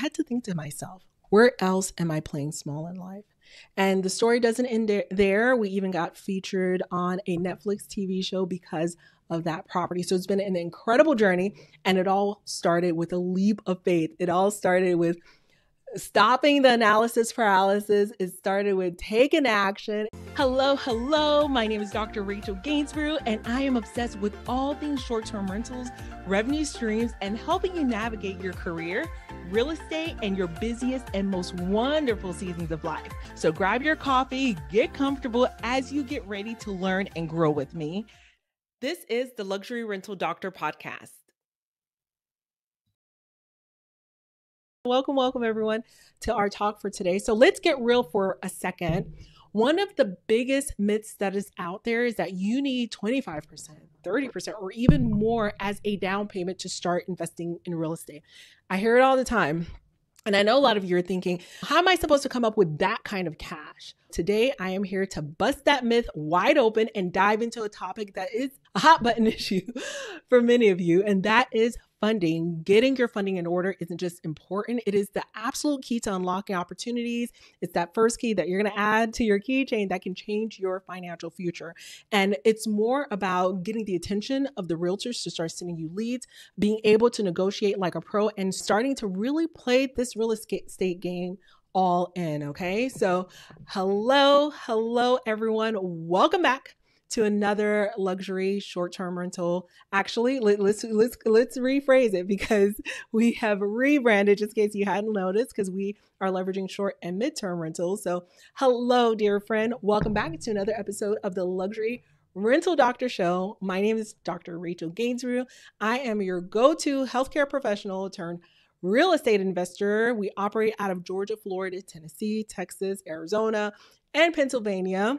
had to think to myself, where else am I playing small in life? And the story doesn't end there. We even got featured on a Netflix TV show because of that property. So it's been an incredible journey. And it all started with a leap of faith. It all started with stopping the analysis paralysis. It started with taking action. Hello. My name is Dr. Rachel Gainsbrough, and I am obsessed with all things short-term rentals, revenue streams, and helping you navigate your career, real estate, and your busiest and most wonderful seasons of life. So grab your coffee, get comfortable as you get ready to learn and grow with me. This is the Luxury Rental Doctor Podcast. Welcome everyone to our talk for today. So let's get real for a second. One of the biggest myths that is out there is that you need 25%, 30%, or even more as a down payment to start investing in real estate. I hear it all the time. And I know a lot of you are thinking, how am I supposed to come up with that kind of cash? Today, I am here to bust that myth wide open and dive into a topic that is a hot button issue for many of you, and that is funding. Getting your funding in order isn't just important, it is the absolute key to unlocking opportunities. It's that first key that you're going to add to your keychain that can change your financial future. And it's more about getting the attention of the realtors to start sending you leads, being able to negotiate like a pro, and starting to really play this real estate game all in. Okay. So hello, everyone. Welcome back to another luxury short-term rental. Actually, let's rephrase it because we have rebranded, just in case you hadn't noticed, because we are leveraging short and midterm rentals. So hello, dear friend. Welcome back to another episode of the Luxury Rental Doctor Show. My name is Dr. Rachel Gainsbrough. I am your go-to healthcare professional turned real estate investor. We operate out of Georgia, Florida, Tennessee, Texas, Arizona, and Pennsylvania.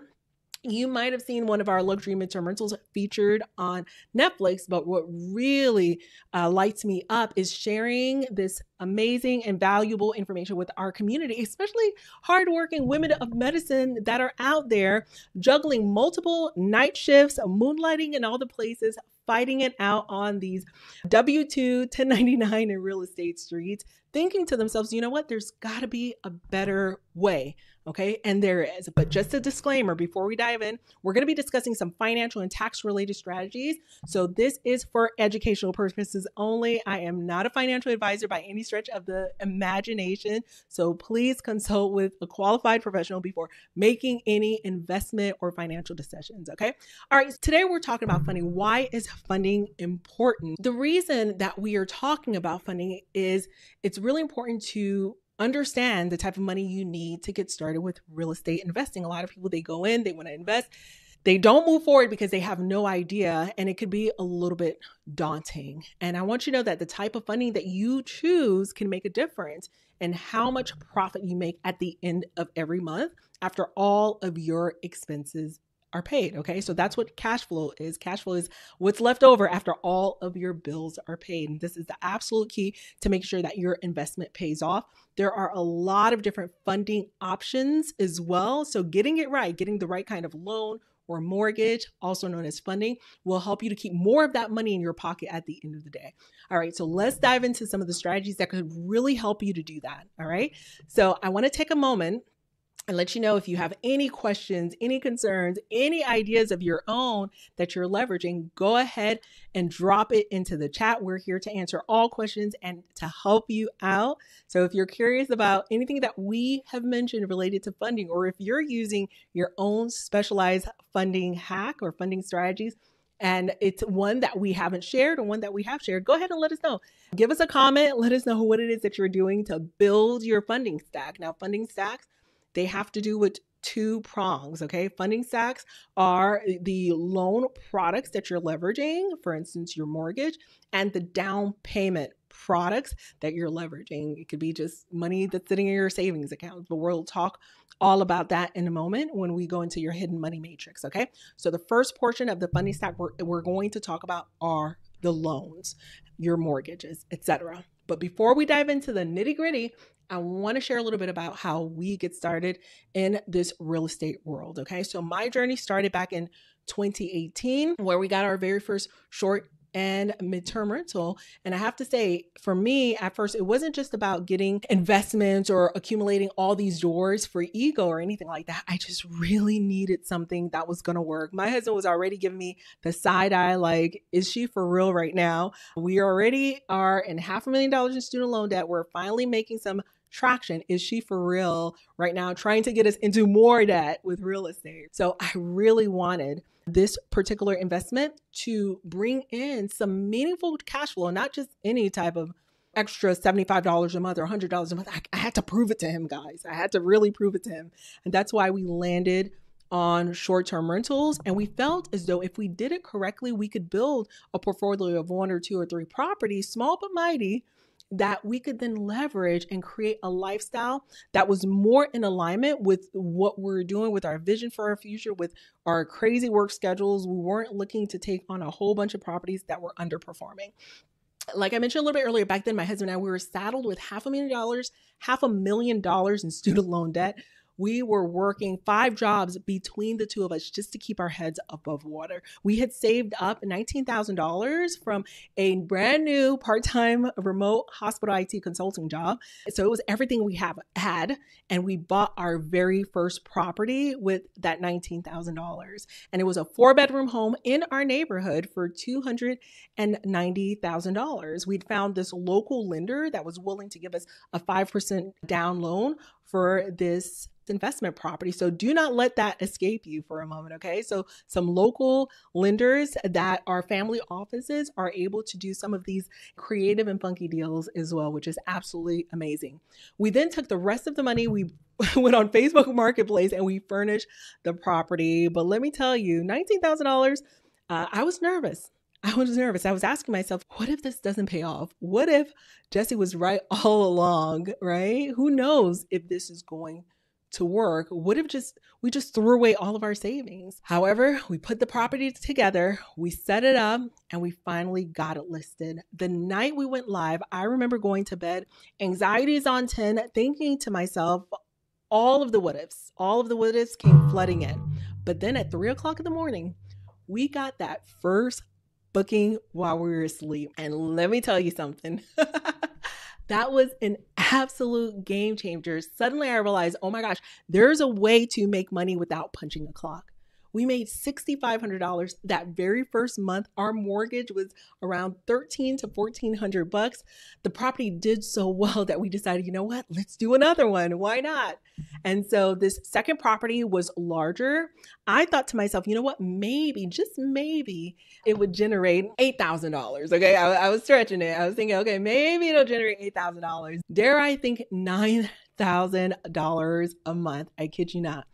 You might have seen one of our luxury midterm rentals featured on Netflix, but what really lights me up is sharing this amazing and valuable information with our community, especially hardworking women of medicine that are out there juggling multiple night shifts, moonlighting in all the places, fighting it out on these W-2, 1099 and real estate streets, thinking to themselves, you know what, there's got to be a better way. Okay. And there is. But just a disclaimer before we dive in, we're going to be discussing some financial and tax related strategies. So this is for educational purposes only. I am not a financial advisor by any stretch of the imagination. So please consult with a qualified professional before making any investment or financial decisions. Okay. All right. Today we're talking about funding. Why is funding important? The reason that we are talking about funding is it's really important to understand the type of money you need to get started with real estate investing. A lot of people, they go in, they want to invest. They don't move forward because they have no idea, and it could be a little bit daunting. And I want you to know that the type of funding that you choose can make a difference in how much profit you make at the end of every month after all of your expenses are paid. Okay. So that's what cash flow is. Cash flow is what's left over after all of your bills are paid. And this is the absolute key to make sure that your investment pays off. There are a lot of different funding options as well. So getting it right, getting the right kind of loan or mortgage, also known as funding, will help you to keep more of that money in your pocket at the end of the day. All right. So let's dive into some of the strategies that could really help you to do that. All right. So I want to take a moment and let you know if you have any questions, any concerns, any ideas of your own that you're leveraging, go ahead and drop it into the chat. We're here to answer all questions and to help you out. So if you're curious about anything that we have mentioned related to funding, or if you're using your own specialized funding hack or funding strategies, and it's one that we haven't shared or one that we have shared, go ahead and let us know. Give us a comment. Let us know what it is that you're doing to build your funding stack. Now, funding stacks, they have to do with two prongs, okay? Funding stacks are the loan products that you're leveraging, for instance, your mortgage, and the down payment products that you're leveraging. It could be just money that's sitting in your savings account, but we'll talk all about that in a moment when we go into your hidden money matrix, okay? So the first portion of the funding stack we're going to talk about are the loans, your mortgages, etc. But before we dive into the nitty-gritty, I want to share a little bit about how we get started in this real estate world. Okay. So my journey started back in 2018, where we got our very first short and midterm rental. And I have to say, for me, at first, it wasn't just about getting investments or accumulating all these doors for ego or anything like that. I just really needed something that was going to work. My husband was already giving me the side eye, like, is she for real right now? We already are in $500,000 in student loan debt. We're finally making some traction. Is she for real right now, trying to get us into more debt with real estate? So I really wanted this particular investment to bring in some meaningful cash flow, not just any type of extra $75 a month or $100 a month. I had to prove it to him, guys. I had to really prove it to him. And that's why we landed on short-term rentals. And we felt as though if we did it correctly, we could build a portfolio of 1 or 2 or 3 properties, small but mighty, that we could then leverage and create a lifestyle that was more in alignment with what we're doing, with our vision for our future, with our crazy work schedules. We weren't looking to take on a whole bunch of properties that were underperforming. Like I mentioned a little bit earlier, back then, my husband and I, we were saddled with $500,000 in student loan debt. We were working 5 jobs between the two of us just to keep our heads above water. We had saved up $19,000 from a brand new part-time remote hospital IT consulting job. So it was everything we had. And we bought our very first property with that $19,000. And it was a 4-bedroom home in our neighborhood for $290,000. We'd found this local lender that was willing to give us a 5% down loan for this investment property. So do not let that escape you for a moment, okay? So some local lenders that are family offices are able to do some of these creative and funky deals as well, which is absolutely amazing. We then took the rest of the money, we went on Facebook Marketplace and we furnished the property. But let me tell you, $19,000, I was nervous. I was asking myself, what if this doesn't pay off? What if Jesse was right all along, right? Who knows if this is going to work? What if we just threw away all of our savings? However, we put the property together, we set it up, and we finally got it listed. The night we went live, I remember going to bed, anxieties on 10, thinking to myself, all of the what ifs came flooding in. But then at 3:00 in the morning, we got that first booking while we were asleep. And let me tell you something. That was an absolute game changer. Suddenly I realized, oh my gosh, there's a way to make money without punching a clock. We made $6,500 that very first month. Our mortgage was around $1,300 to $1,400. The property did so well that we decided, you know what, let's do another one. Why not? And so this second property was larger. I thought to myself, you know what, maybe, just maybe, it would generate $8,000. Okay, I was stretching it. I was thinking, okay, maybe it'll generate $8,000. Dare I think $9,000 a month? I kid you not.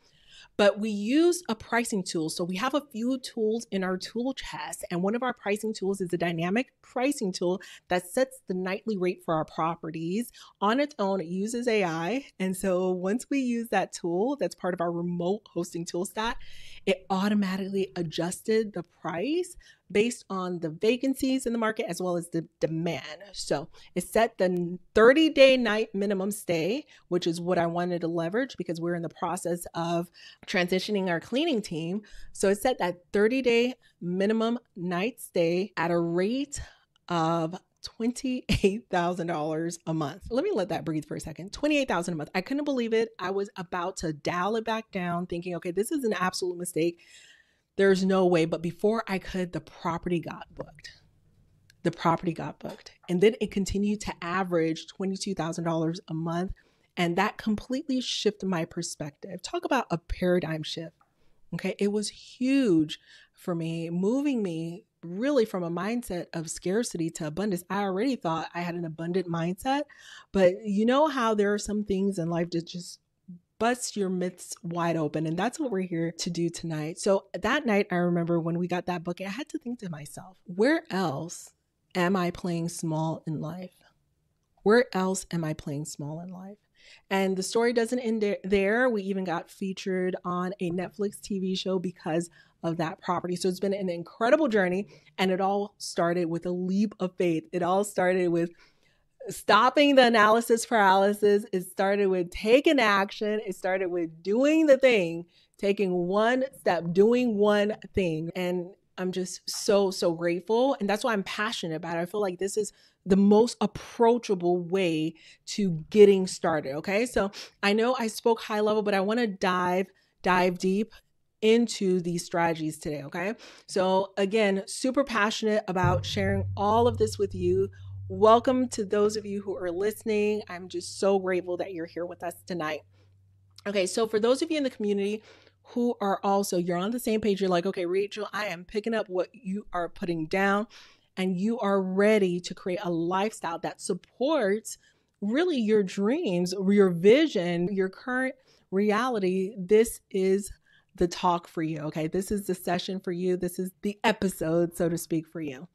But we use a pricing tool. So we have a few tools in our tool chest. And one of our pricing tools is a dynamic pricing tool that sets the nightly rate for our properties. On its own, it uses AI. And so once we use that tool, that's part of our remote hosting tool stack, it automatically adjusted the price based on the vacancies in the market as well as the demand. So it set the 30-day night minimum stay, which is what I wanted to leverage because we're in the process of transitioning our cleaning team. So it set that 30-day minimum night stay at a rate of $28,000 a month. Let me let that breathe for a second. $28,000 a month. I couldn't believe it. I was about to dial it back down thinking, okay, this is an absolute mistake. There's no way. But before I could, the property got booked. And then it continued to average $22,000 a month. And that completely shifted my perspective. Talk about a paradigm shift. Okay. It was huge for me, moving me really from a mindset of scarcity to abundance. I already thought I had an abundant mindset, but you know how there are some things in life that just bust your myths wide open. And that's what we're here to do tonight. So that night, I remember when we got that booking, I had to think to myself, where else am I playing small in life? Where else am I playing small in life? And the story doesn't end there. We even got featured on a Netflix TV show because of that property. So it's been an incredible journey. And it all started with a leap of faith. It all started with stopping the analysis paralysis. It started with taking action. It started with doing the thing, taking one step, doing one thing. And I'm just so grateful. And that's why I'm passionate about it. I feel like this is the most approachable way to getting started. Okay. So I know I spoke high level, but I want to dive deep into these strategies today. Okay. So again, super passionate about sharing all of this with you. Welcome to those of you who are listening. I'm just so grateful that you're here with us tonight. Okay, so for those of you in the community who are also, you're on the same page, you're like, okay, Rachel, I am picking up what you are putting down, and you are ready to create a lifestyle that supports really your dreams, your vision, your current reality. This is the talk for you. Okay, this is the session for you. This is the episode, so to speak, for you.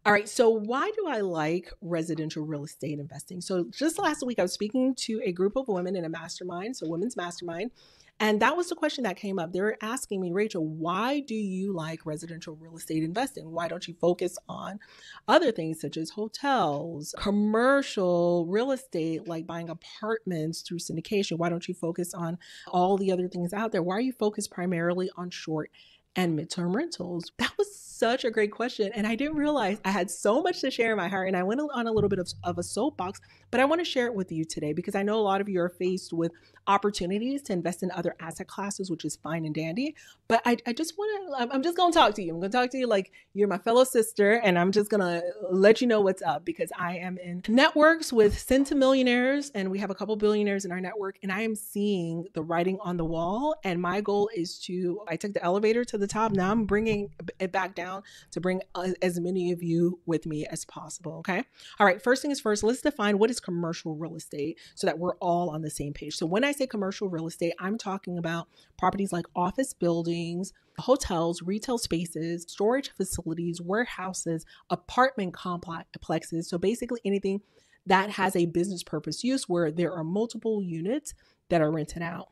All right. So why do I like residential real estate investing? So just last week, I was speaking to a group of women in a mastermind, so women's mastermind. And that was the question that came up. They were asking me, Rachel, why do you like residential real estate investing? Why don't you focus on other things such as hotels, commercial real estate, like buying apartments through syndication? Why don't you focus on all the other things out there? Why are you focused primarily on short and midterm rentals? That was such a great question. And I didn't realize I had so much to share in my heart. And I went on a little bit of a soapbox, but I want to share it with you today because I know a lot of you are faced with opportunities to invest in other asset classes, which is fine and dandy. But I just want to, I'm just going to talk to you. I'm going to talk to you like you're my fellow sister. And I'm just going to let you know what's up because I am in networks with centimillionaires and we have a couple billionaires in our network. And I am seeing the writing on the wall. And my goal is I took the elevator to the top. Now I'm bringing it back down to bring as many of you with me as possible. Okay. All right. First thing is first, let's define what is commercial real estate so that we're all on the same page. So when I say commercial real estate, I'm talking about properties like office buildings, hotels, retail spaces, storage facilities, warehouses, apartment complexes. So basically anything that has a business purpose use where there are multiple units that are rented out.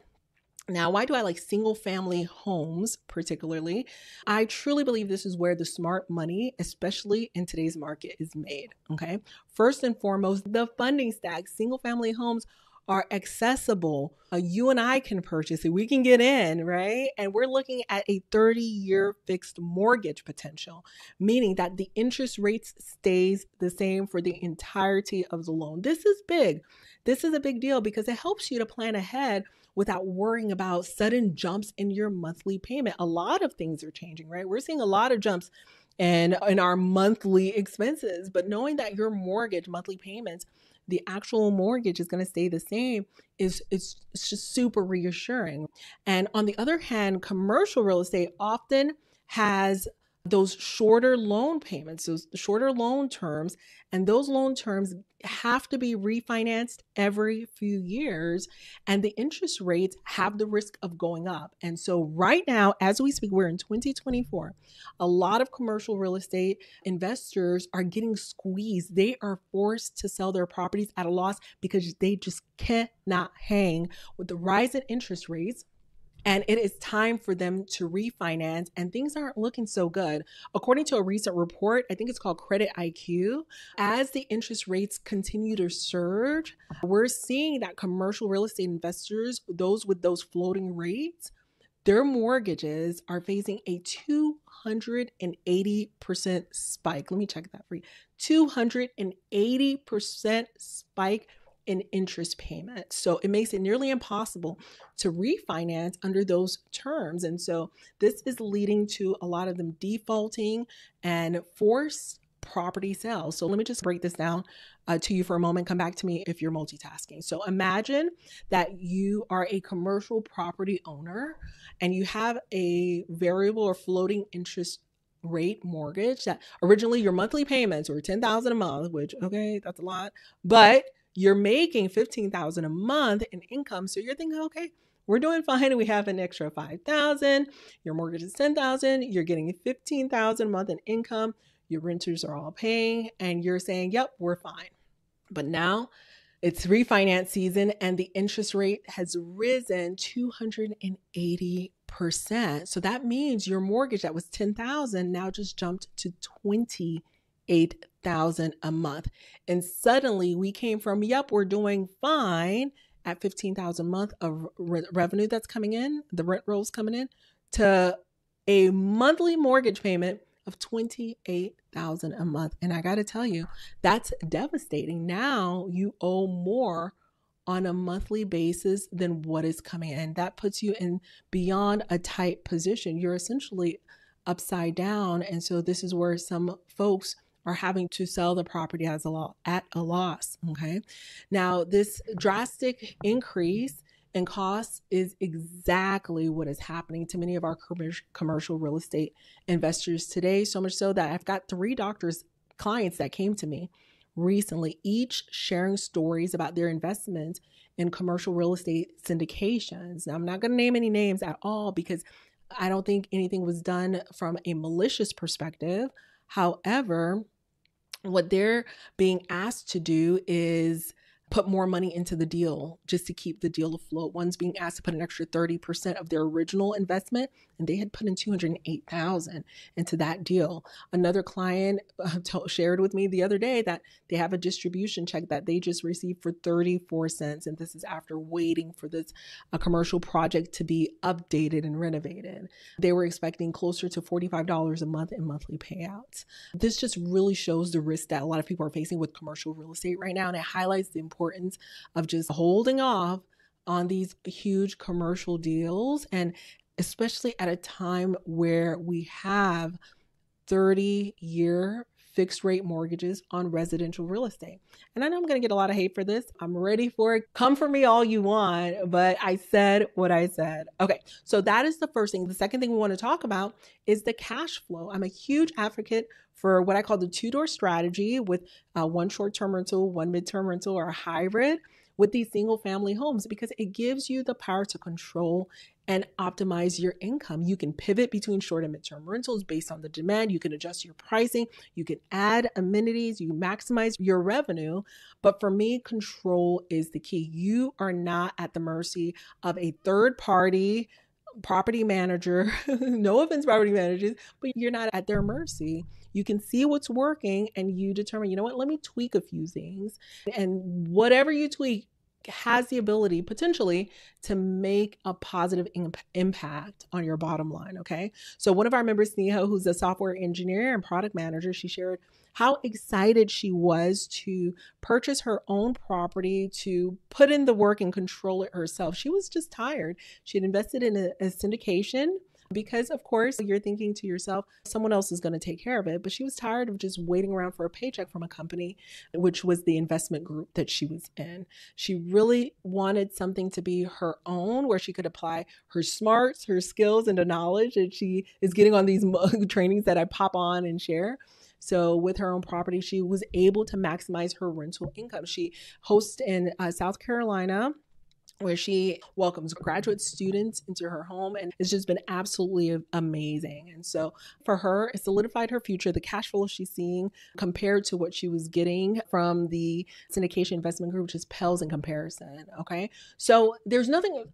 Now, why do I like single family homes particularly? I truly believe this is where the smart money, especially in today's market, is made. Okay. First and foremost, the funding stack. Single family homes are accessible. You and I can purchase it. We can get in, right? And we're looking at a 30-year fixed mortgage potential, meaning that the interest rates stays the same for the entirety of the loan. This is big. This is a big deal because it helps you to plan ahead without worrying about sudden jumps in your monthly payment. A lot of things are changing, right? We're seeing a lot of jumps in our monthly expenses, but knowing that your mortgage monthly payments, the actual mortgage is going to stay the same it's just super reassuring. And on the other hand, commercial real estate often has those shorter loan payments, those shorter loan terms, and those loan terms have to be refinanced every few years, and the interest rates have the risk of going up. And so right now, as we speak, we're in 2024, a lot of commercial real estate investors are getting squeezed. They are forced to sell their properties at a loss because they just cannot hang with the rise in interest rates. And it is time for them to refinance, and things aren't looking so good. According to a recent report, I think it's called Credit IQ, as the interest rates continue to surge, we're seeing that commercial real estate investors, those with those floating rates, their mortgages are facing a 280% spike. Let me check that for you. 280% spike in interest payments. So it makes it nearly impossible to refinance under those terms. And so this is leading to a lot of them defaulting and forced property sales. So let me just break this down to you for a moment. Come back to me if you're multitasking. So imagine that you are a commercial property owner and you have a variable or floating interest rate mortgage that originally your monthly payments were $10,000 a month, which, okay, that's a lot, but you're making $15,000 a month in income. So you're thinking, okay, we're doing fine. We have an extra $5,000. Your mortgage is $10,000. You're getting $15,000 a month in income. Your renters are all paying, and you're saying, yep, we're fine. But now it's refinance season, and the interest rate has risen 280%. So that means your mortgage that was $10,000 now just jumped to $28,000 a month. And suddenly we came from, yep, we're doing fine at $15,000 a month of revenue that's coming in, the rent rolls coming in, to a monthly mortgage payment of $28,000 a month. And I got to tell you, that's devastating. Now you owe more on a monthly basis than what is coming in. That puts you in beyond a tight position. You're essentially upside down. And so this is where some folks are having to sell the property at a loss. Okay. Now, this drastic increase in costs is exactly what is happening to many of our commercial real estate investors today. So much so that I've got 3 doctors clients that came to me recently, each sharing stories about their investments in commercial real estate syndications. Now, I'm not going to name any names at all because I don't think anything was done from a malicious perspective. However, what they're being asked to do is put more money into the deal just to keep the deal afloat. One's being asked to put an extra 30% of their original investment, and they had put in $208,000 into that deal. Another client shared with me the other day that they have a distribution check that they just received for 34 cents, and this is after waiting for this commercial project to be updated and renovated. They were expecting closer to $45 a month in monthly payouts. This just really shows the risk that a lot of people are facing with commercial real estate right now, and it highlights the importance of just holding off on these huge commercial deals, and especially at a time where we have 30-year fixed rate mortgages on residential real estate. And I know I'm going to get a lot of hate for this. I'm ready for it. Come for me all you want, but I said what I said. Okay, so that is the first thing. The second thing we want to talk about is the cash flow. I'm a huge advocate for what I call the 2-door strategy with one short-term rental, one midterm rental, or a hybrid with these single family homes, because it gives you the power to control and optimize your income. You can pivot between short and midterm rentals based on the demand. You can adjust your pricing. You can add amenities. You maximize your revenue. But for me, control is the key. You are not at the mercy of a third party property manager. No offense, property managers, but you're not at their mercy. You can see what's working and you determine, you know what, let me tweak a few things. And whatever you tweak has the ability potentially to make a positive impact on your bottom line. Okay. So one of our members, Neha, who's a software engineer and product manager, she shared how excited she was to purchase her own property, to put in the work and control it herself. She was just tired. She had invested in a syndication because, of course, you're thinking to yourself, someone else is going to take care of it. But she was tired of just waiting around for a paycheck from a company, which was the investment group that she was in. She really wanted something to be her own, where she could apply her smarts, her skills, and the knowledge that she is getting on these trainings that I pop on and share. So with her own property, she was able to maximize her rental income. She hosts in South Carolina, where she welcomes graduate students into her home, and it's just been absolutely amazing. And so for her, it solidified her future. The cash flow she's seeing compared to what she was getting from the syndication investment group just pales in comparison. Okay. So there's nothing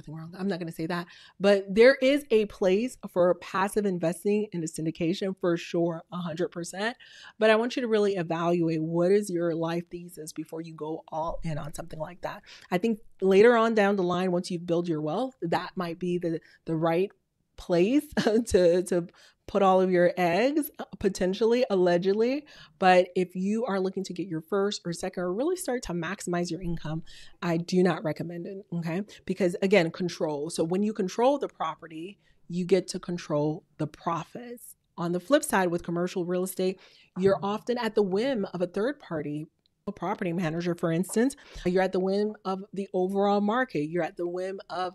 wrong. I'm not going to say that, but there is a place for passive investing in a syndication for sure, 100%. But I want you to really evaluate what is your life thesis before you go all in on something like that. I think later on down the line, once you've built your wealth, that might be the right place to put all of your eggs, potentially, allegedly. But if you are looking to get your first or second, or really start to maximize your income, I do not recommend it. Okay. Because again, control. So when you control the property, you get to control the profits. On the flip side, with commercial real estate, you're often at the whim of a third party, a property manager, for instance. You're at the whim of the overall market. You're at the whim of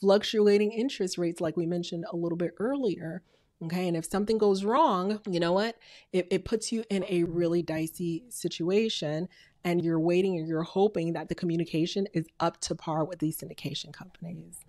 fluctuating interest rates, like we mentioned a little bit earlier. Okay. And if something goes wrong, you know what? It puts you in a really dicey situation, and you're waiting and you're hoping that the communication is up to par with these syndication companies.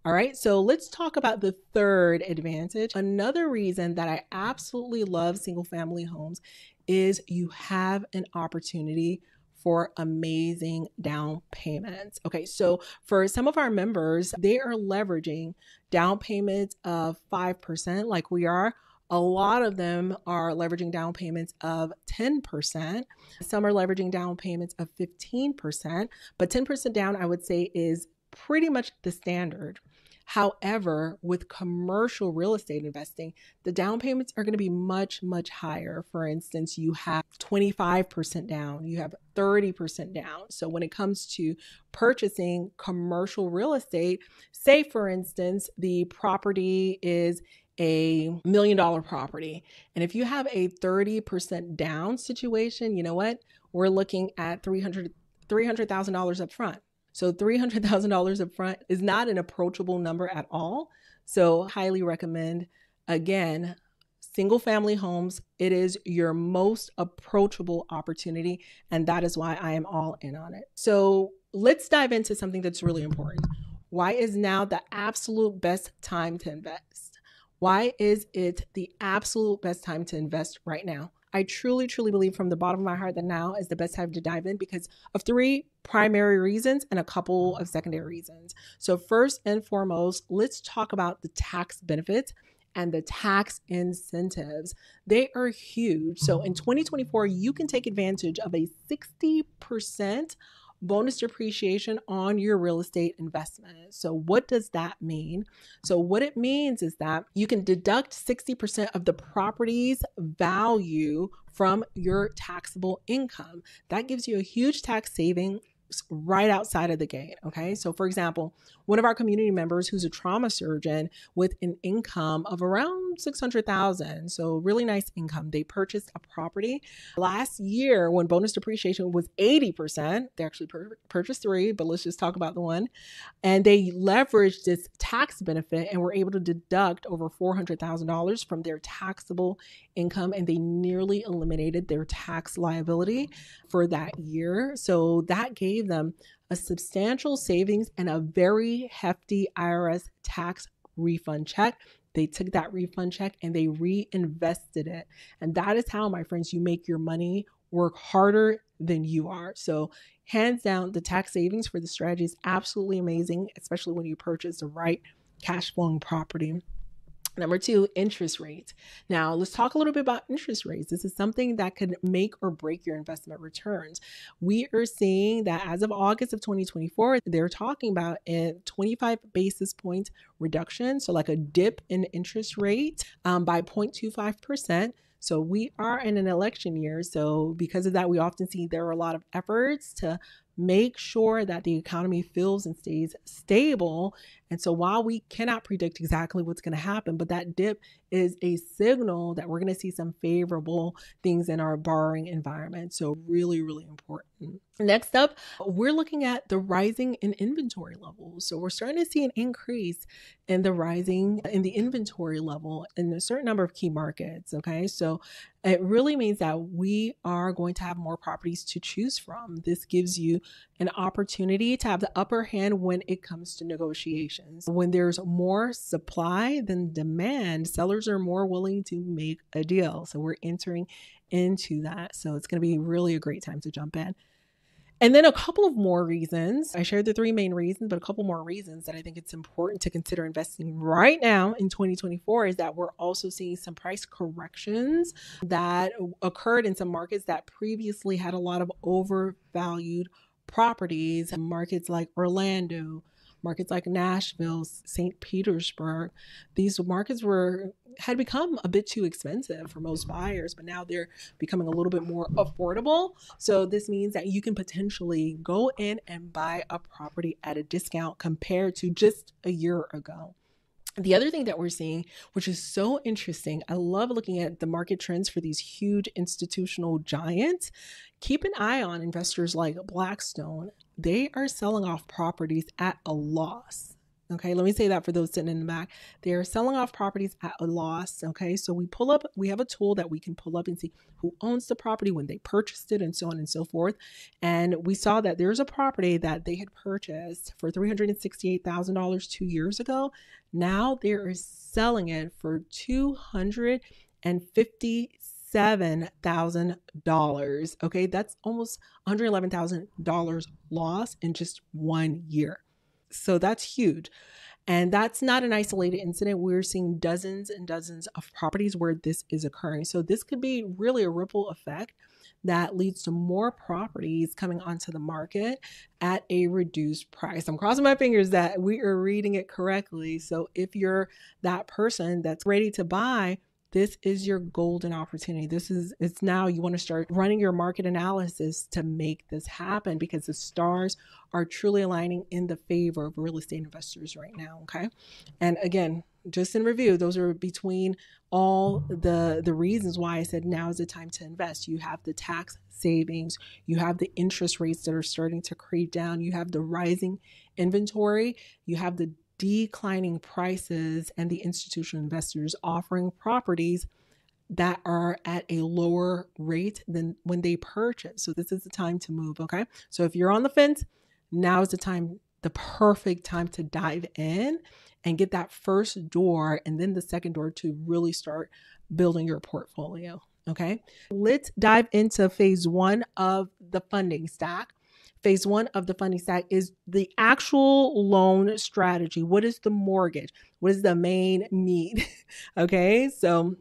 All right. So let's talk about the third advantage. Another reason that I absolutely love single family homes is you have an opportunity for amazing down payments. Okay, so for some of our members, they are leveraging down payments of 5%, like we are. A lot of them are leveraging down payments of 10%. Some are leveraging down payments of 15%, but 10% down, I would say, is pretty much the standard. However, with commercial real estate investing, the down payments are going to be much, much higher. For instance, you have 25% down, you have 30% down. So when it comes to purchasing commercial real estate, say for instance, the property is $1 million property. And if you have a 30% down situation, you know what? We're looking at $300,000 up front. So $300,000 up front is not an approachable number at all. So highly recommend, again, single family homes. It is your most approachable opportunity. And that is why I am all in on it. So let's dive into something that's really important. Why is now the absolute best time to invest? Why is it the absolute best time to invest right now? I truly, truly believe from the bottom of my heart that now is the best time to dive in because of 3 primary reasons and a couple of secondary reasons. So first and foremost, let's talk about the tax benefits and the tax incentives. They are huge. So in 2024, you can take advantage of a 60% bonus depreciation on your real estate investment. So what does that mean? So what it means is that you can deduct 60% of the property's value from your taxable income. That gives you a huge tax saving right outside of the gate. Okay. So for example, one of our community members who's a trauma surgeon with an income of around 600,000. So really nice income. They purchased a property last year when bonus depreciation was 80%. They actually purchased 3, but let's just talk about the one. And they leveraged this tax benefit and were able to deduct over $400,000 from their taxable income. And they nearly eliminated their tax liability for that year. So that gave them a substantial savings and a very hefty IRS tax refund check. They took that refund check and they reinvested it. And that is how, my friends, you make your money work harder than you are. So hands down, the tax savings for the strategy is absolutely amazing, especially when you purchase the right cash flowing property. Number 2, interest rates. Now, let's talk a little bit about interest rates. This is something that could make or break your investment returns. We are seeing that as of August of 2024, they're talking about a 25 basis point reduction. So like a dip in interest rate by 0.25%. So we are in an election year. So because of that, we often see there are a lot of efforts to make sure that the economy feels and stays stable. And so while we cannot predict exactly what's going to happen, but that dip is a signal that we're going to see some favorable things in our borrowing environment. So really, really important. Next up, we're looking at the rising in inventory levels. So we're starting to see an increase in the rising in the inventory level in a certain number of key markets. Okay. So it really means that we are going to have more properties to choose from. This gives you an opportunity to have the upper hand when it comes to negotiations. When there's more supply than demand, sellers are more willing to make a deal. So we're entering into that. So it's going to be really a great time to jump in. And then a couple of more reasons. I shared the 3 main reasons, but a couple more reasons that I think it's important to consider investing right now in 2024 is that we're also seeing some price corrections that occurred in some markets that previously had a lot of overvalued properties. Markets like Orlando, markets like Nashville, St. Petersburg. These markets had become a bit too expensive for most buyers, but now they're becoming a little bit more affordable. So this means that you can potentially go in and buy a property at a discount compared to just a year ago. The other thing that we're seeing, which is so interesting, I love looking at the market trends for these huge institutional giants. Keep an eye on investors like Blackstone. They are selling off properties at a loss. Okay, let me say that for those sitting in the back. They are selling off properties at a loss. Okay, so we have a tool that we can pull up and see who owns the property, when they purchased it, and so on and so forth. And we saw that there's a property that they had purchased for $368,000 2 years ago. Now they are selling it for $257,000. Okay, that's almost $111,000 loss in just 1 year. So that's huge. And that's not an isolated incident. We're seeing dozens and dozens of properties where this is occurring. So this could be really a ripple effect that leads to more properties coming onto the market at a reduced price. I'm crossing my fingers that we are reading it correctly. So if you're that person that's ready to buy, this is your golden opportunity. It's now you want to start running your market analysis to make this happen, because the stars are truly aligning in the favor of real estate investors right now. Okay. And again, just in review, those are between all the reasons why I said now is the time to invest. You have the tax savings, you have the interest rates that are starting to creep down, you have the rising inventory, you have the declining prices, and the institutional investors offering properties that are at a lower rate than when they purchase. So this is the time to move. Okay. So if you're on the fence, now is the time, the perfect time to dive in and get that first door and then the second door to really start building your portfolio. Okay. Let's dive into phase one of the funding stack. Phase one of the funding stack is the actual loan strategy. What is the mortgage? What is the main need? Okay. So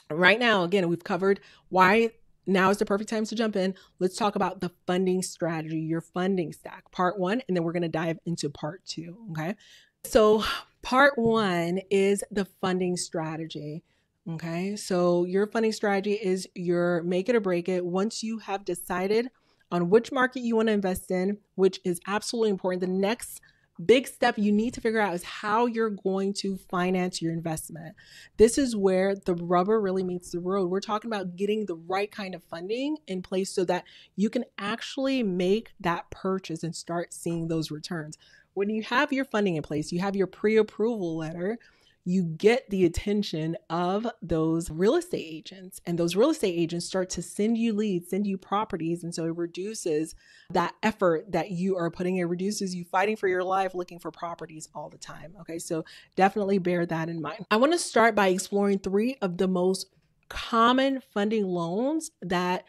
right now, again, we've covered why now is the perfect time to jump in. Let's talk about the funding strategy, your funding stack, part one, and then we're going to dive into part two. Okay. So part one is the funding strategy. Okay. So your funding strategy is your make it or break it. Once you have decided on which market you want to invest in, which is absolutely important, the next big step you need to figure out is how you're going to finance your investment. This is where the rubber really meets the road. We're talking about getting the right kind of funding in place so that you can actually make that purchase and start seeing those returns. When you have your funding in place, you have your pre-approval letter, you get the attention of those real estate agents, and those real estate agents start to send you leads, send you properties. And so it reduces that effort that you are putting in, reduces you fighting for your life, looking for properties all the time. Okay. So definitely bear that in mind. I want to start by exploring three of the most common funding loans that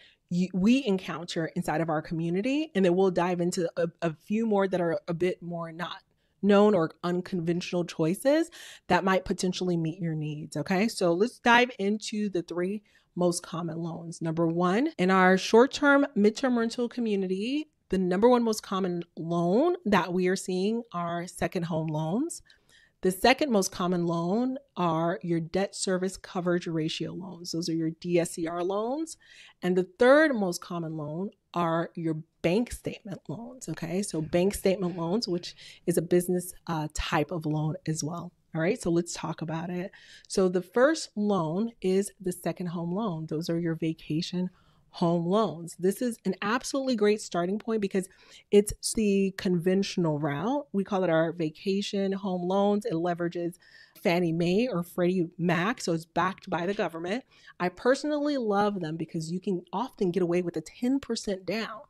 we encounter inside of our community. And then we'll dive into a few more that are a bit more not known or unconventional choices that might potentially meet your needs. Okay. So let's dive into the three most common loans. Number one, in our short-term midterm rental community, the number one most common loan that we are seeing are second home loans. The second most common loan are your debt service coverage ratio loans. Those are your DSCR loans. And the third most common loan are your bank statement loans. Okay. So bank statement loans, which is a business type of loan as well. All right. So let's talk about it. So the first loan is the second home loan. Those are your vacation home loans. This is an absolutely great starting point because it's the conventional route. We call it our vacation home loans. It leverages Fannie Mae or Freddie Mac, so it's backed by the government. I personally love them because you can often get away with a 10% down.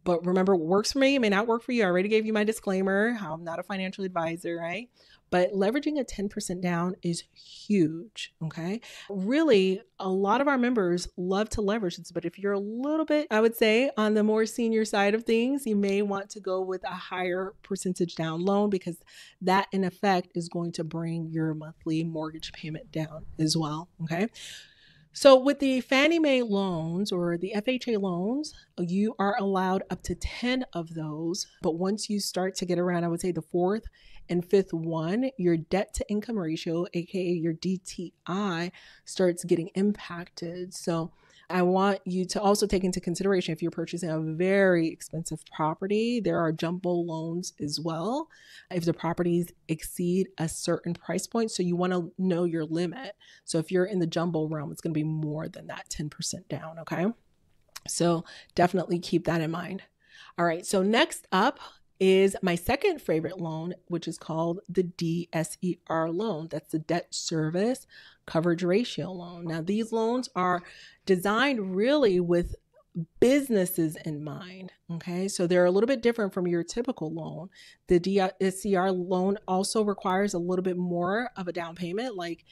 But remember, what works for me may not work for you. I already gave you my disclaimer. I'm not a financial advisor, right? But leveraging a 10% down is huge, okay? Really, a lot of our members love to leverage this, but if you're a little bit, I would say, on the more senior side of things, you may want to go with a higher percentage down loan because that, in effect, is going to bring your monthly mortgage payment down as well, okay? So with the Fannie Mae loans or the FHA loans, you are allowed up to 10 of those. But once you start to get around, I would say the fourth and fifth one, your debt to income ratio, aka your DTI, starts getting impacted. So I want you to also take into consideration if you're purchasing a very expensive property, there are jumbo loans as well. If the properties exceed a certain price point, so you want to know your limit. So if you're in the jumbo realm, it's going to be more than that 10% down. Okay. So definitely keep that in mind. All right. So next up is my second favorite loan, which is called the DSCR loan. That's the debt service coverage ratio loan. Now, these loans are designed really with businesses in mind. Okay. So they're a little bit different from your typical loan. The DSCR loan also requires a little bit more of a down payment, like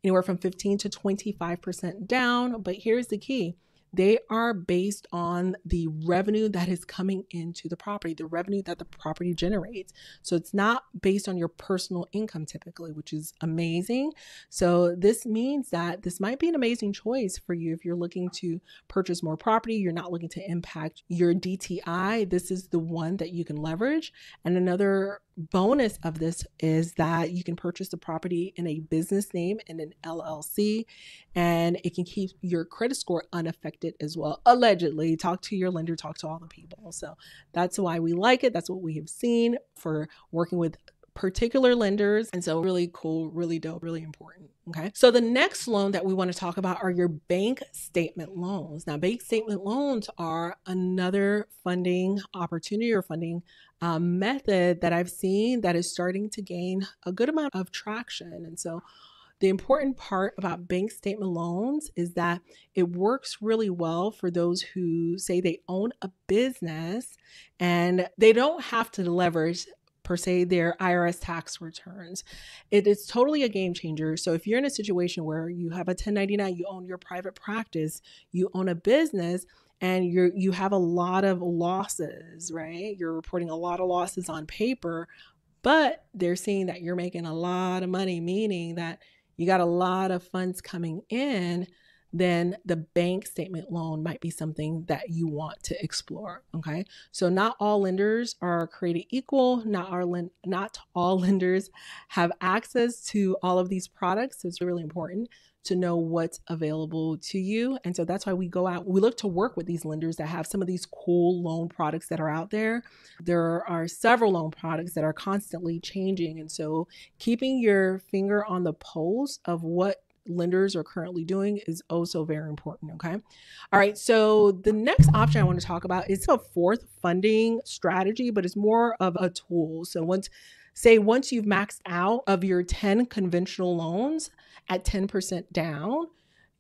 anywhere from 15 to 25% down. But here's the key. they are based on the revenue that is coming into the property, the revenue that the property generates. So it's not based on your personal income typically, which is amazing. So this means that this might be an amazing choice for you if you're looking to purchase more property, you're not looking to impact your DTI. This is the one that you can leverage. And another bonus of this is that you can purchase the property in a business name and an LLC, and it can keep your credit score unaffected as well. Allegedly, talk to your lender, talk to all the people. So that's why we like it. That's what we have seen for working with particular lenders. And so really cool, really dope, really important. Okay. So the next loan that we want to talk about are your bank statement loans. Now, bank statement loans are another funding opportunity or funding method that I've seen that is starting to gain a good amount of traction. And so the important part about bank statement loans is that it works really well for those who say they own a business and they don't have to leverage per se their IRS tax returns. It is totally a game changer. So if you're in a situation where you have a 1099, you own your private practice, you own a business, and you have a lot of losses, right? You're reporting a lot of losses on paper, but they're seeing that you're making a lot of money, meaning that you got a lot of funds coming in, then the bank statement loan might be something that you want to explore. Okay. So not all lenders are created equal. Not all lenders have access to all of these products. So it's really important to know what's available to you. And so that's why we go out, we look to work with these lenders that have some of these cool loan products that are out there. There are several loan products that are constantly changing. And so keeping your finger on the pulse of what lenders are currently doing is also very important. Okay. All right. So the next option I want to talk about is a fourth funding strategy, but it's more of a tool. So once you've maxed out of your 10 conventional loans at 10% down,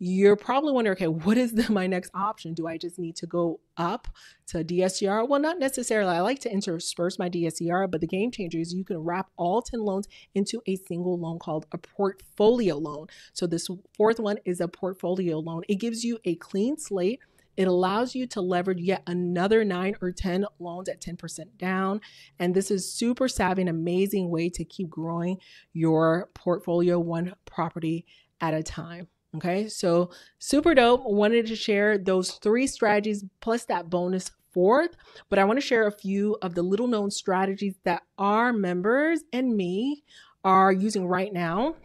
you're probably wondering, okay, what is my next option? Do I just need to go up to DSCR? Well, not necessarily. I like to intersperse my DSCR, but the game changer is you can wrap all 10 loans into a single loan called a portfolio loan. So this fourth one is a portfolio loan. It gives you a clean slate. It allows you to leverage yet another 9 or 10 loans at 10% down. And this is super savvy, an amazing way to keep growing your portfolio one property at a time. Okay, so super dope. Wanted to share those 3 strategies plus that bonus fourth, but I want to share a few of the little known strategies that our members and me are using right now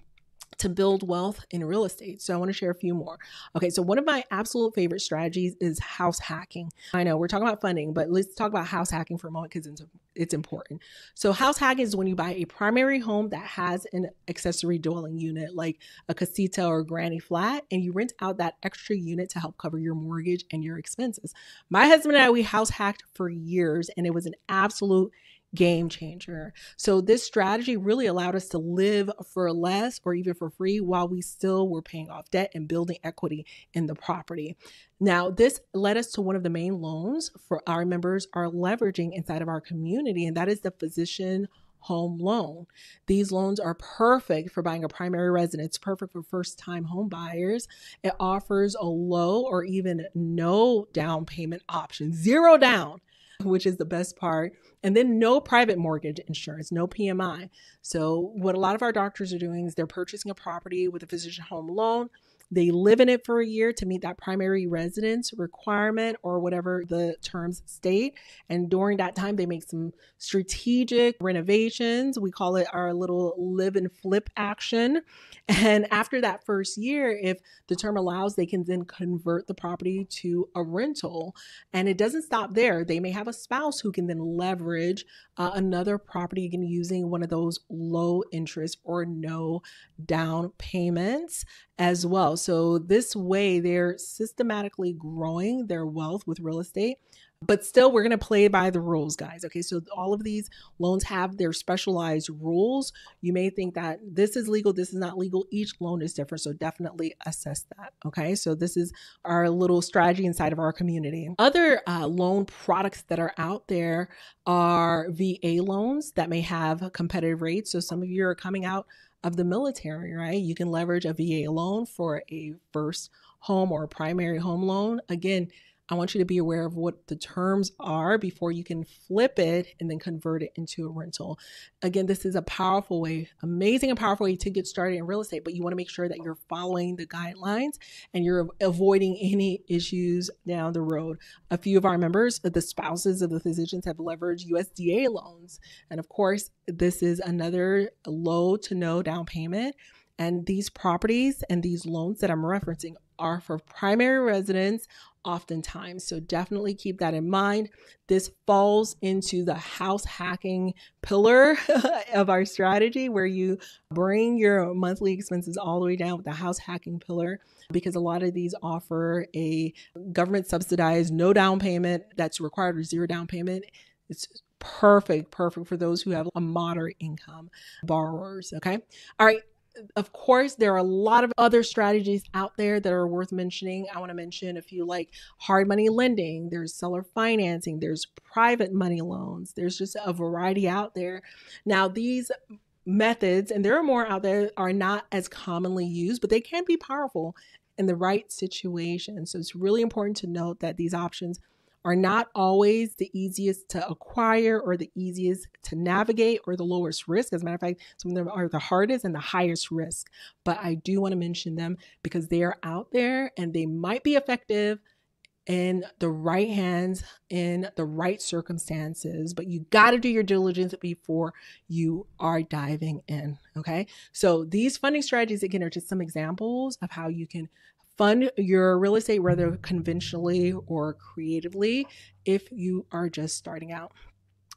to build wealth in real estate. So I want to share a few more. Okay, so one of my absolute favorite strategies is house hacking. I know we're talking about funding, but let's talk about house hacking for a moment because it's important. So house hacking is when you buy a primary home that has an accessory dwelling unit like a casita or granny flat, and you rent out that extra unit to help cover your mortgage and your expenses. My husband and I, we house hacked for years, and it was an absolute game changer. So this strategy really allowed us to live for less or even for free while we still were paying off debt and building equity in the property. Now, this led us to one of the main loans for our members are leveraging inside of our community, and that is the physician home loan. These loans are perfect for buying a primary residence, perfect for first-time home buyers. It offers a low or even no down payment option, 0 down, which is the best part. And then no private mortgage insurance, no PMI. So what a lot of our doctors are doing is they're purchasing a property with a physician home loan. They live in it for a year to meet that primary residence requirement or whatever the terms state. And during that time, they make some strategic renovations. We call it our little live and flip action. And after that first year, if the term allows, they can then convert the property to a rental. And it doesn't stop there. They may have a spouse who can then leverage another property again using one of those low interest or no down payments as well. So this way they're systematically growing their wealth with real estate, but still we're going to play by the rules, guys. Okay. So all of these loans have their specialized rules. You may think that this is legal, this is not legal. Each loan is different. So definitely assess that. Okay. So this is our little strategy inside of our community. Other loan products that are out there are VA loans that may have competitive rates. So some of you are coming out of the military, right? You can leverage a VA loan for a first home or a primary home loan, again, I want you to be aware of what the terms are before you can flip it and then convert it into a rental. Again, this is a powerful way, amazing and powerful way to get started in real estate, but you want to make sure that you're following the guidelines and you're avoiding any issues down the road. A few of our members, the spouses of the physicians, have leveraged USDA loans. And of course, this is another low to no down payment. And these properties and these loans that I'm referencing are for primary residents oftentimes. So definitely keep that in mind. This falls into the house hacking pillar of our strategy, where you bring your monthly expenses all the way down with the house hacking pillar, because a lot of these offer a government subsidized no down payment that's required, or zero down payment. It's perfect for those who have a moderate income borrowers. Okay. All right. Of course, there are a lot of other strategies out there that are worth mentioning. I want to mention a few, like hard money lending, there's seller financing, there's private money loans. There's just a variety out there. Now, these methods, and there are more out there, are not as commonly used, but they can be powerful in the right situation. So it's really important to note that these options are not always the easiest to acquire or the easiest to navigate or the lowest risk. As a matter of fact, some of them are the hardest and the highest risk. But I do want to mention them because they are out there and they might be effective in the right hands, in the right circumstances, but you got to do your diligence before you are diving in. Okay. So these funding strategies, again, are just some examples of how you can fund your real estate, whether conventionally or creatively, if you are just starting out.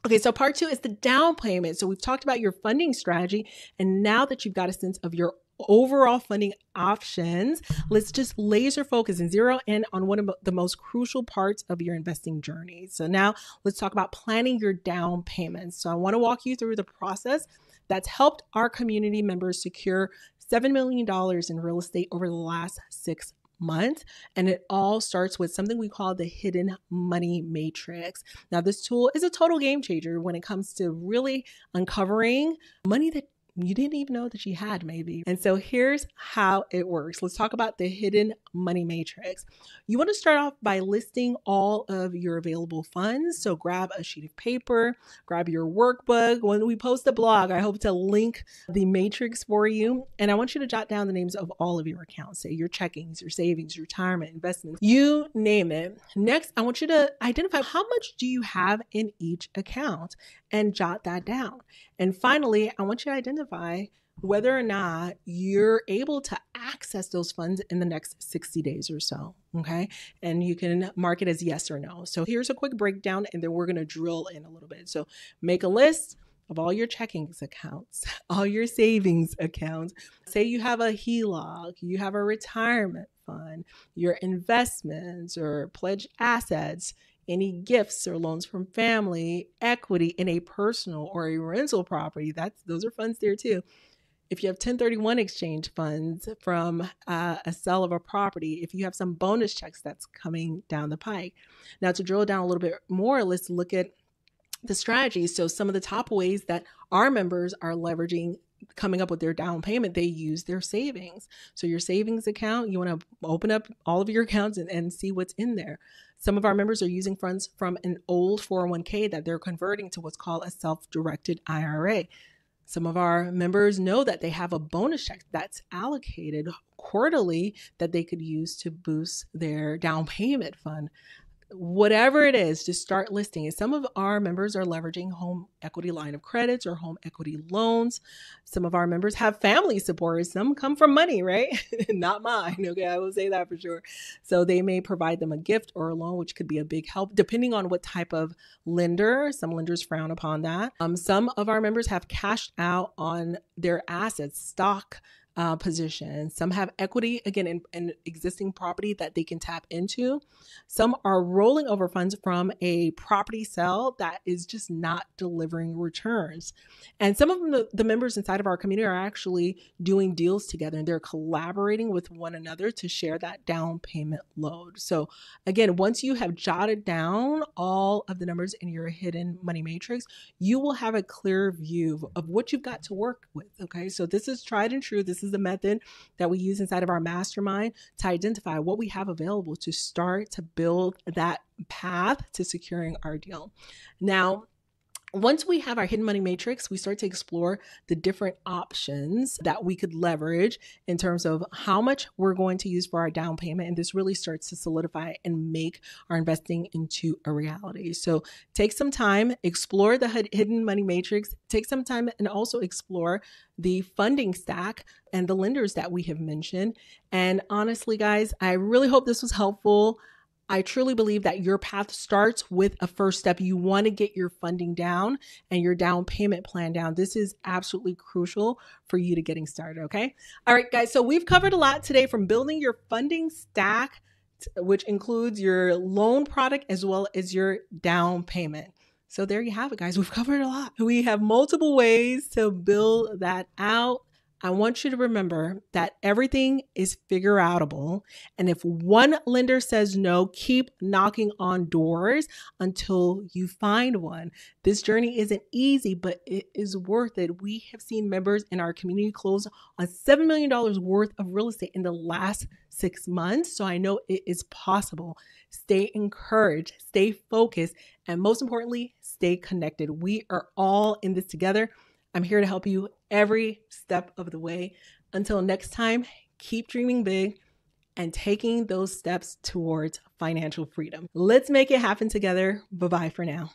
Okay, so part 2 is the down payment. So we've talked about your funding strategy, and now that you've got a sense of your overall funding options, let's just laser focus and zero in on one of the most crucial parts of your investing journey. So now let's talk about planning your down payments. So I want to walk you through the process that's helped our community members secure $7 million in real estate over the last 6 months. And it all starts with something we call the hidden money matrix. Now, this tool is a total game changer when it comes to really uncovering money that you didn't even know that you had, maybe. And so here's how it works. Let's talk about the hidden money matrix. You want to start off by listing all of your available funds. So grab a sheet of paper, grab your workbook. When we post the blog, I hope to link the matrix for you. And I want you to jot down the names of all of your accounts, say your checkings, your savings, your retirement, investments, you name it. Next, I want you to identify how much do you have in each account and jot that down. And finally, I want you to identify whether or not you're able to access those funds in the next 60 days or so, okay? And you can mark it as yes or no. So here's a quick breakdown, and then we're gonna drill in a little bit. So make a list of all your checkings accounts, all your savings accounts. Say you have a HELOC, you have a retirement fund, your investments or pledged assets, any gifts or loans from family, equity in a personal or a rental property. Those are funds there too. If you have 1031 exchange funds from a sale of a property, if you have some bonus checks that's coming down the pike. Now, to drill down a little bit more, let's look at the strategies. So some of the top ways that our members are leveraging coming up with their down payment, they use their savings. So your savings account, you want to open up all of your accounts and see what's in there. Some of our members are using funds from an old 401k that they're converting to what's called a self-directed IRA. Some of our members know that they have a bonus check that's allocated quarterly that they could use to boost their down payment fund. Whatever it is, just start listing it. Some of our members are leveraging home equity line of credits or home equity loans. Some of our members have family support. Some come from money, right? Not mine. Okay, I will say that for sure. So they may provide them a gift or a loan, which could be a big help depending on what type of lender. Some lenders frown upon that. Some of our members have cashed out on their assets, stock position. Some have equity, again, in existing property that they can tap into. Some are rolling over funds from a property sale that is just not delivering returns. And some of them, the members inside of our community are actually doing deals together and they're collaborating with one another to share that down payment load. So again, once you have jotted down all of the numbers in your hidden money matrix, you will have a clear view of what you've got to work with. Okay. So this is tried and true. This is is the method that we use inside of our mastermind to identify what we have available to start to build that path to securing our deal. Now, once we have our hidden money matrix, we start to explore the different options that we could leverage in terms of how much we're going to use for our down payment. And this really starts to solidify and make our investing into a reality. So take some time, explore the hidden money matrix, take some time and also explore the funding stack and the lenders that we have mentioned. And honestly, guys, I really hope this was helpful. I truly believe that your path starts with a first step. You want to get your funding down and your down payment plan down. This is absolutely crucial for you to getting started, okay? All right, guys, so we've covered a lot today, from building your funding stack, which includes your loan product as well as your down payment. So there you have it, guys. We've covered a lot. We have multiple ways to build that out. I want you to remember that everything is figure outable. And if one lender says no, keep knocking on doors until you find one. This journey isn't easy, but it is worth it. We have seen members in our community close on $7 million worth of real estate in the last 6 months. So I know it is possible. Stay encouraged, stay focused, and most importantly, stay connected. We are all in this together. I'm here to help you every step of the way. Until next time, keep dreaming big and taking those steps towards financial freedom. Let's make it happen together. Bye-bye for now.